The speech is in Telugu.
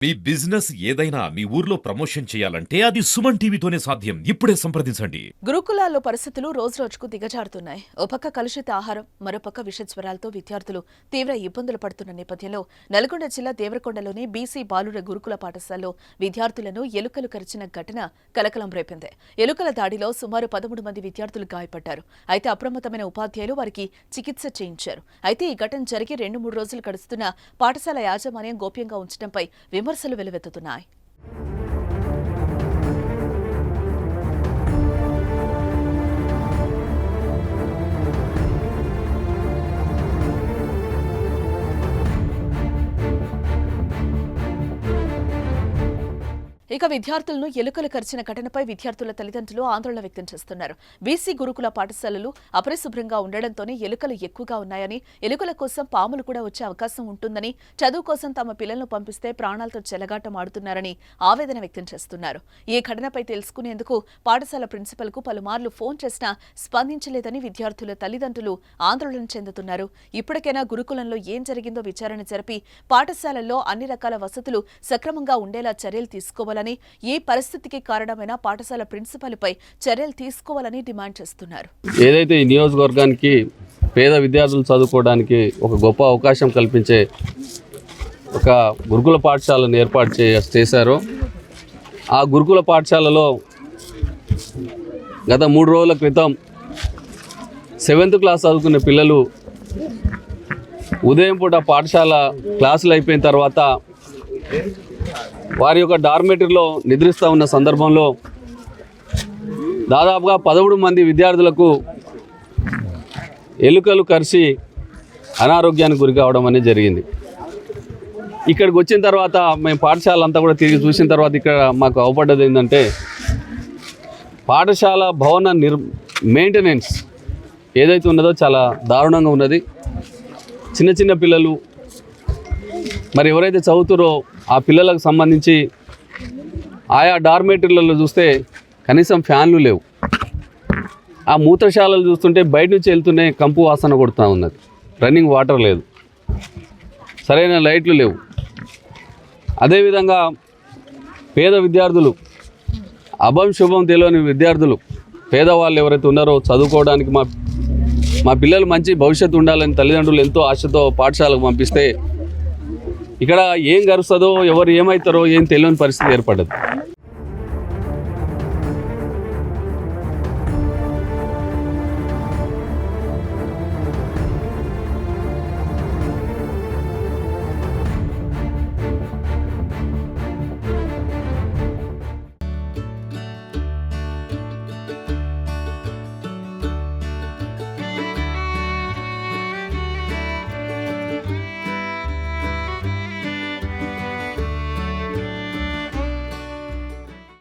మీ బిజినెస్ ఏదైనా మీ ఊర్లో ప్రమోషన్ చేయాలంటే అది సుమన్ టీవీతోనే సాధ్యం. ఇప్పుడే సంప్రదించండి. గురుకులాల్లో పరిస్థితులు రోజురోజుకు దిగజారుతున్నాయి. ఓ పక్క కలుషిత ఆహారం, మరోపక్క విషజ్వరాలతో విద్యార్థులు తీవ్ర ఇబ్బందులు పడుతున్న నేపథ్యంలో నల్గొండ జిల్లా దేవరకొండలోని బీసీ బాలుర గురుకుల పాఠశాలలో విద్యార్థులను ఎలుకలు కరిచిన ఘటన కలకలం రేపింది. ఎలుకల దాడిలో సుమారు 13 మంది విద్యార్థులు గాయపడ్డారు. అయితే అప్రమత్తమైన ఉపాధ్యాయులు వారికి చికిత్స చేయించారు. అయితే ఈ ఘటన జరిగి 2-3 రోజులు గడుస్తున్న పాఠశాల యాజమాన్యం గోప్యంగా ఉంచడంపై విమర్శలు వెల్లువెత్తుతున్నాయి. ఇక విద్యార్థులను ఎలుకలు కరిచిన ఘటనపై విద్యార్థుల తల్లిదండ్రులు ఆందోళన వ్యక్తం చేస్తున్నారు. బీసీ గురుకుల పాఠశాలలు అపరిశుభ్రంగా ఉండడంతోనే ఎలుకలు ఎక్కువగా ఉన్నాయని, ఎలుకల కోసం పాములు కూడా వచ్చే అవకాశం ఉంటుందని, చదువు కోసం తమ పిల్లలను పంపిస్తే ప్రాణాలతో చెలగాటం ఆడుతున్నారని ఆవేదన వ్యక్తం చేస్తున్నారు. ఈ ఘటనపై తెలుసుకునేందుకు పాఠశాల ప్రిన్సిపల్ కు పలుమార్లు ఫోన్ చేసినా స్పందించలేదని విద్యార్థుల తల్లిదండ్రులు ఆందోళన చెందుతున్నారు. ఇప్పటికైనా గురుకులంలో ఏం జరిగిందో విచారణ జరిపి పాఠశాలల్లో అన్ని రకాల వసతులు సక్రమంగా ఉండేలా చర్యలు తీసుకోవాలని, ఈ పరిస్థితికి కారణమైన పాఠశాల ప్రిన్సిపల్ పై చర్యలు తీసుకోవాలని డిమాండ్ చేస్తున్నారు. ఏదైతే ఈ నియోజకవర్గానికి పేద విద్యార్థులు చదువుకోవడానికి ఒక గొప్ప అవకాశం కల్పించే ఒక గురుకుల పాఠశాలను ఏర్పాటు చేశారో, ఆ గురుకుల పాఠశాలలో గత 3 రోజుల క్రితం 7th క్లాస్ చదువుకునే పిల్లలు ఉదయం పూట పాఠశాల క్లాసులు అయిపోయిన తర్వాత వారి యొక్క డార్మెటరీలో నిద్రిస్తూ ఉన్న సందర్భంలో దాదాపుగా 13 మంది విద్యార్థులకు ఎలుకలు కరిచి అనారోగ్యానికి గురి కావడం అనేది జరిగింది. ఇక్కడికి వచ్చిన తర్వాత మేము పాఠశాల అంతా కూడా తిరిగి చూసిన తర్వాత ఇక్కడ మాకు అవపడ్డది ఏంటంటే, పాఠశాల భవన మెయింటెనెన్స్ ఏదైతే ఉన్నదో చాలా దారుణంగా ఉన్నది. చిన్న చిన్న పిల్లలు మరి ఎవరైతే చదువుతారో ఆ పిల్లలకు సంబంధించి ఆయా డార్మెటరీలలో చూస్తే కనీసం ఫ్యాన్లు లేవు. ఆ మూత్రశాలలు చూస్తుంటే బయట నుంచి వెళ్తూనే కంపు వాసన కొడుతూ ఉన్నది. రన్నింగ్ వాటర్ లేదు, సరైన లైట్లు లేవు. అదేవిధంగా పేద విద్యార్థులు, అభం శుభం తెలియని విద్యార్థులు, పేదవాళ్ళు ఎవరైతే ఉన్నారో చదువుకోవడానికి మా పిల్లలు మంచి భవిష్యత్తు ఉండాలని తల్లిదండ్రులు ఎంతో ఆశతో పాఠశాలకు పంపిస్తే ఇక్కడ ఏం గరుస్తుందో, ఎవరు ఏమవుతారో ఏం తెలియని పరిస్థితి ఏర్పడ్డది.